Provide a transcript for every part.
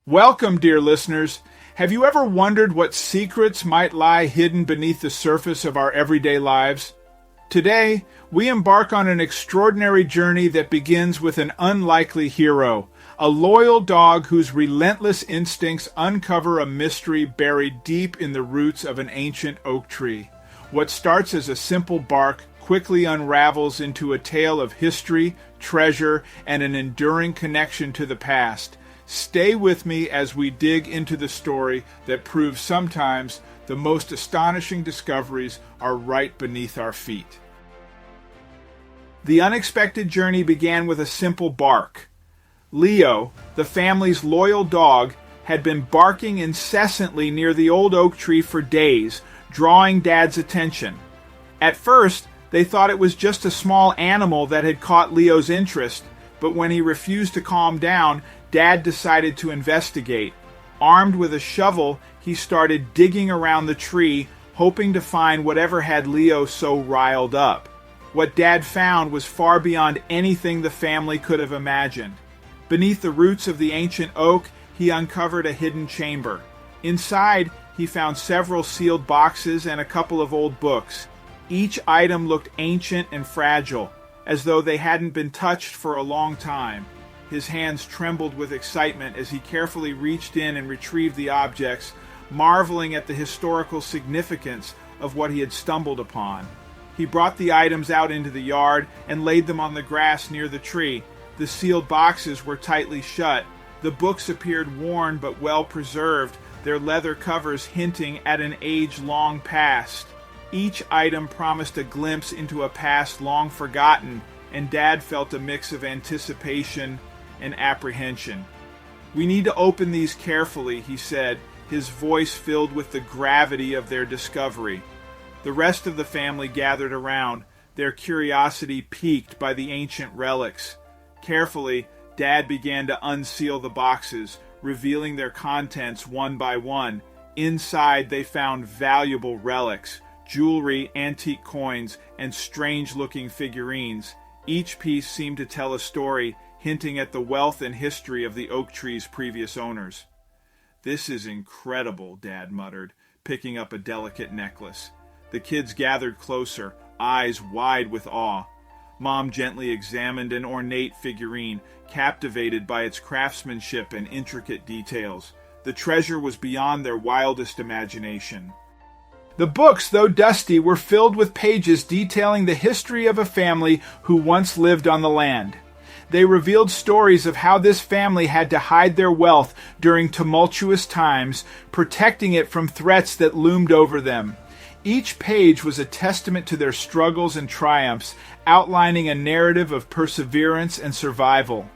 Welcome, dear listeners. Have you ever wondered what secrets might lie hidden beneath the surface of our everyday lives? Today, we embark on an extraordinary journey that begins with an unlikely hero, a loyal dog whose relentless instincts uncover a mystery buried deep in the roots of an ancient oak tree. What starts as a simple bark quickly unravels into a tale of history, treasure, and an enduring connection to the past. Stay with me as we dig into the story that proves sometimes the most astonishing discoveries are right beneath our feet. The unexpected journey began with a simple bark. Leo, the family's loyal dog, had been barking incessantly near the old oak tree for days, drawing Dad's attention. At first, they thought it was just a small animal that had caught Leo's interest, but when he refused to calm down, Dad decided to investigate. Armed with a shovel, he started digging around the tree, hoping to find whatever had Leo so riled up. What Dad found was far beyond anything the family could have imagined. Beneath the roots of the ancient oak, he uncovered a hidden chamber. Inside, he found several sealed boxes and a couple of old books. Each item looked ancient and fragile, as though they hadn't been touched for a long time. His hands trembled with excitement as he carefully reached in and retrieved the objects, marveling at the historical significance of what he had stumbled upon. He brought the items out into the yard and laid them on the grass near the tree. The sealed boxes were tightly shut. The books appeared worn but well preserved, their leather covers hinting at an age long past. Each item promised a glimpse into a past long forgotten, and Dad felt a mix of anticipation and apprehension. "We need to open these carefully," he said, his voice filled with the gravity of their discovery. The rest of the family gathered around, their curiosity piqued by the ancient relics. Carefully, Dad began to unseal the boxes, revealing their contents one by one. Inside, they found valuable relics, jewelry, antique coins, and strange-looking figurines. Each piece seemed to tell a story, hinting at the wealth and history of the oak tree's previous owners. "This is incredible," Dad muttered, picking up a delicate necklace. The kids gathered closer, eyes wide with awe. Mom gently examined an ornate figurine, captivated by its craftsmanship and intricate details. The treasure was beyond their wildest imagination. The books, though dusty, were filled with pages detailing the history of a family who once lived on the land. They revealed stories of how this family had to hide their wealth during tumultuous times, protecting it from threats that loomed over them. Each page was a testament to their struggles and triumphs, outlining a narrative of perseverance and survival.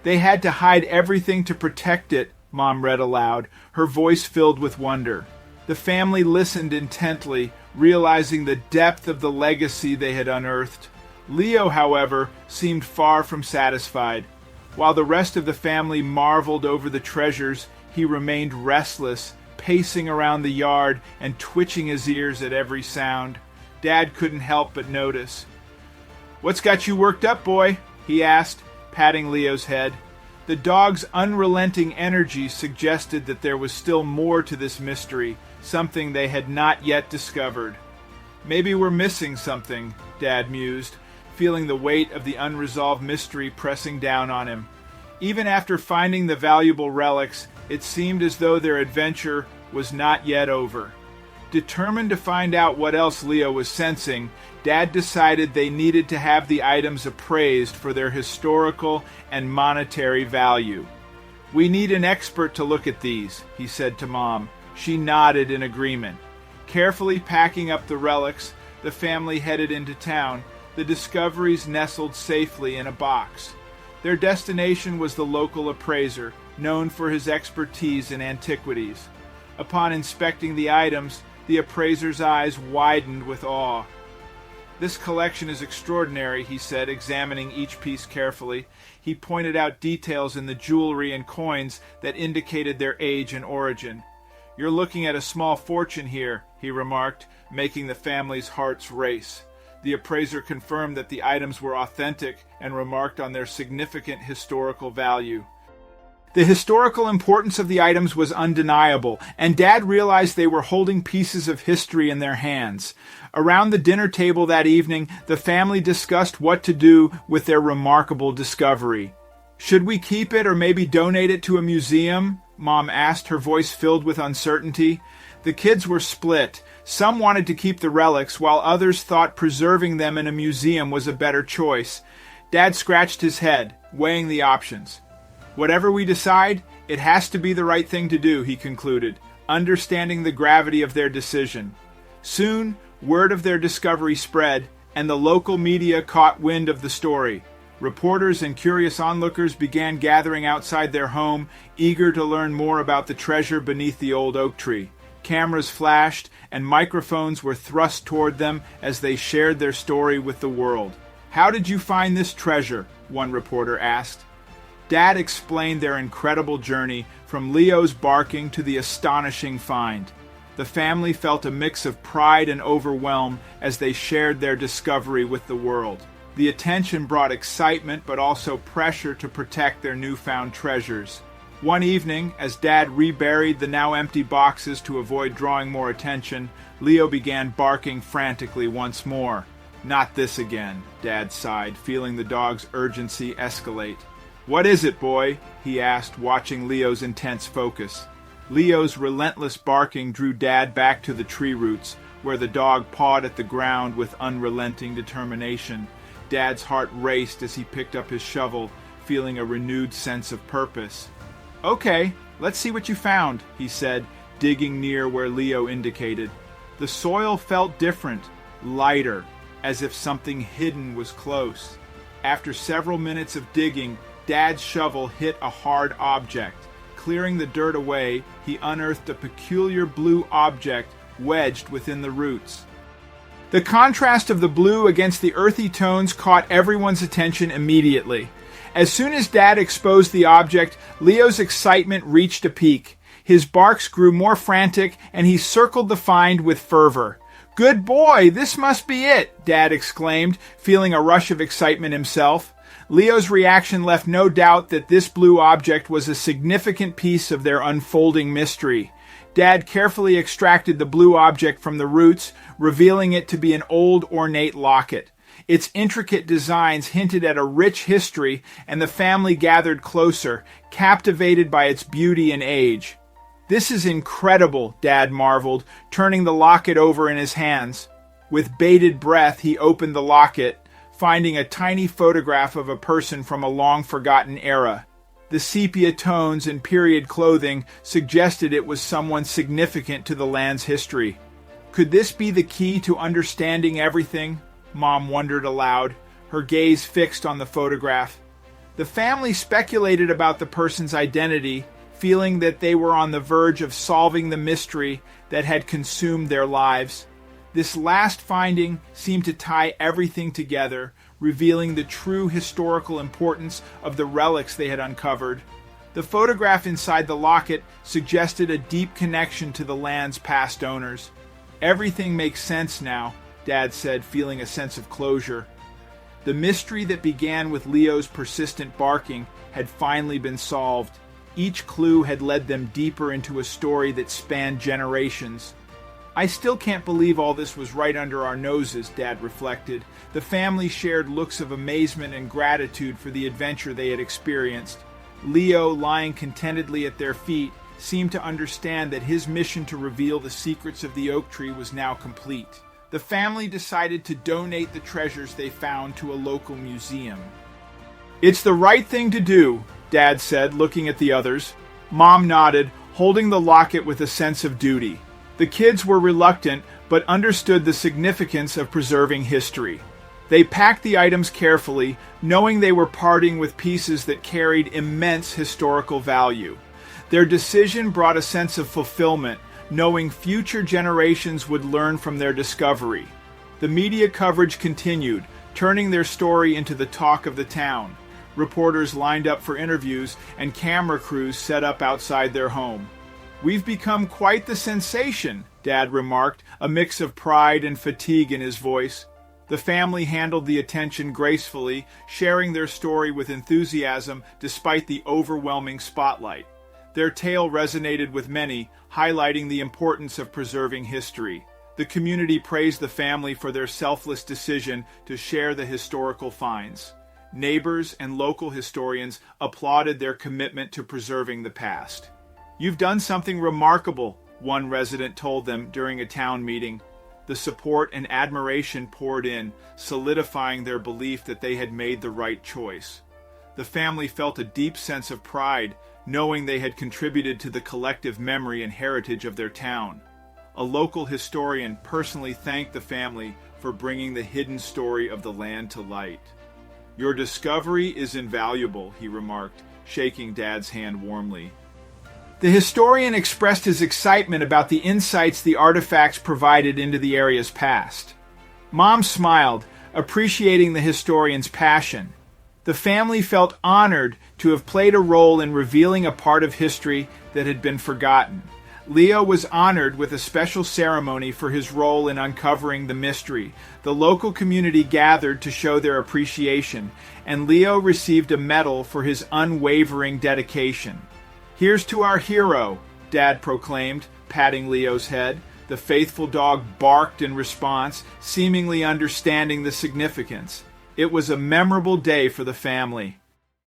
"They had to hide everything to protect it," Mom read aloud, her voice filled with wonder. The family listened intently, realizing the depth of the legacy they had unearthed. Leo, however, seemed far from satisfied. While the rest of the family marveled over the treasures, he remained restless, pacing around the yard and twitching his ears at every sound. Dad couldn't help but notice. "What's got you worked up, boy?" he asked, patting Leo's head. The dog's unrelenting energy suggested that there was still more to this mystery, something they had not yet discovered. "Maybe we're missing something," Dad mused, feeling the weight of the unresolved mystery pressing down on him. Even after finding the valuable relics, it seemed as though their adventure was not yet over. Determined to find out what else Leo was sensing, Dad decided they needed to have the items appraised for their historical and monetary value. "We need an expert to look at these," he said to Mom. She nodded in agreement. Carefully packing up the relics, the family headed into town, the discoveries nestled safely in a box. Their destination was the local appraiser, known for his expertise in antiquities. Upon inspecting the items, the appraiser's eyes widened with awe. "This collection is extraordinary," he said, examining each piece carefully. He pointed out details in the jewelry and coins that indicated their age and origin. "You're looking at a small fortune here," he remarked, making the family's hearts race. The appraiser confirmed that the items were authentic and remarked on their significant historical value. The historical importance of the items was undeniable, and Dad realized they were holding pieces of history in their hands. Around the dinner table that evening, the family discussed what to do with their remarkable discovery. "Should we keep it or maybe donate it to a museum?" Mom asked, her voice filled with uncertainty. The kids were split. Some wanted to keep the relics, while others thought preserving them in a museum was a better choice. Dad scratched his head, weighing the options. "Whatever we decide, it has to be the right thing to do," he concluded, understanding the gravity of their decision. Soon, word of their discovery spread, and the local media caught wind of the story. Reporters and curious onlookers began gathering outside their home, eager to learn more about the treasure beneath the old oak tree. Cameras flashed, and microphones were thrust toward them as they shared their story with the world. "How did you find this treasure?" one reporter asked. Dad explained their incredible journey, from Leo's barking to the astonishing find. The family felt a mix of pride and overwhelm as they shared their discovery with the world. The attention brought excitement but also pressure to protect their newfound treasures. One evening, as Dad reburied the now empty boxes to avoid drawing more attention, Leo began barking frantically once more. "Not this again," Dad sighed, feeling the dog's urgency escalate. "What is it, boy?" he asked, watching Leo's intense focus. Leo's relentless barking drew Dad back to the tree roots, where the dog pawed at the ground with unrelenting determination. Dad's heart raced as he picked up his shovel, feeling a renewed sense of purpose. "Okay, let's see what you found," he said, digging near where Leo indicated. The soil felt different, lighter, as if something hidden was close. After several minutes of digging, Dad's shovel hit a hard object. Clearing the dirt away, he unearthed a peculiar blue object wedged within the roots. The contrast of the blue against the earthy tones caught everyone's attention immediately. As soon as Dad exposed the object, Leo's excitement reached a peak. His barks grew more frantic, and he circled the find with fervor. "Good boy, this must be it," Dad exclaimed, feeling a rush of excitement himself. Leo's reaction left no doubt that this blue object was a significant piece of their unfolding mystery. Dad carefully extracted the blue object from the roots, revealing it to be an old ornate locket. Its intricate designs hinted at a rich history, and the family gathered closer, captivated by its beauty and age. "This is incredible," Dad marveled, turning the locket over in his hands. With bated breath, he opened the locket, finding a tiny photograph of a person from a long-forgotten era. The sepia tones and period clothing suggested it was someone significant to the land's history. Could this be the key to understanding everything? Mom wondered aloud, her gaze fixed on the photograph. The family speculated about the person's identity, feeling that they were on the verge of solving the mystery that had consumed their lives. This last finding seemed to tie everything together, revealing the true historical importance of the relics they had uncovered. The photograph inside the locket suggested a deep connection to the land's past owners. "Everything makes sense now," Dad said, feeling a sense of closure. The mystery that began with Leo's persistent barking had finally been solved. Each clue had led them deeper into a story that spanned generations. "I still can't believe all this was right under our noses," Dad reflected. The family shared looks of amazement and gratitude for the adventure they had experienced. Leo, lying contentedly at their feet, seemed to understand that his mission to reveal the secrets of the oak tree was now complete. The family decided to donate the treasures they found to a local museum. "It's the right thing to do," Dad said, looking at the others. Mom nodded, holding the locket with a sense of duty. The kids were reluctant, but understood the significance of preserving history. They packed the items carefully, knowing they were parting with pieces that carried immense historical value. Their decision brought a sense of fulfillment, knowing future generations would learn from their discovery. The media coverage continued, turning their story into the talk of the town. Reporters lined up for interviews, and camera crews set up outside their home. "We've become quite the sensation," Dad remarked, a mix of pride and fatigue in his voice. The family handled the attention gracefully, sharing their story with enthusiasm despite the overwhelming spotlight. Their tale resonated with many, highlighting the importance of preserving history. The community praised the family for their selfless decision to share the historical finds. Neighbors and local historians applauded their commitment to preserving the past. "You've done something remarkable," one resident told them during a town meeting. The support and admiration poured in, solidifying their belief that they had made the right choice. The family felt a deep sense of pride, knowing they had contributed to the collective memory and heritage of their town. A local historian personally thanked the family for bringing the hidden story of the land to light. "Your discovery is invaluable," he remarked, shaking Dad's hand warmly. The historian expressed his excitement about the insights the artifacts provided into the area's past. Mom smiled, appreciating the historian's passion. The family felt honored to have played a role in revealing a part of history that had been forgotten. Leo was honored with a special ceremony for his role in uncovering the mystery. The local community gathered to show their appreciation, and Leo received a medal for his unwavering dedication. "Here's to our hero," Dad proclaimed, patting Leo's head. The faithful dog barked in response, seemingly understanding the significance. It was a memorable day for the family.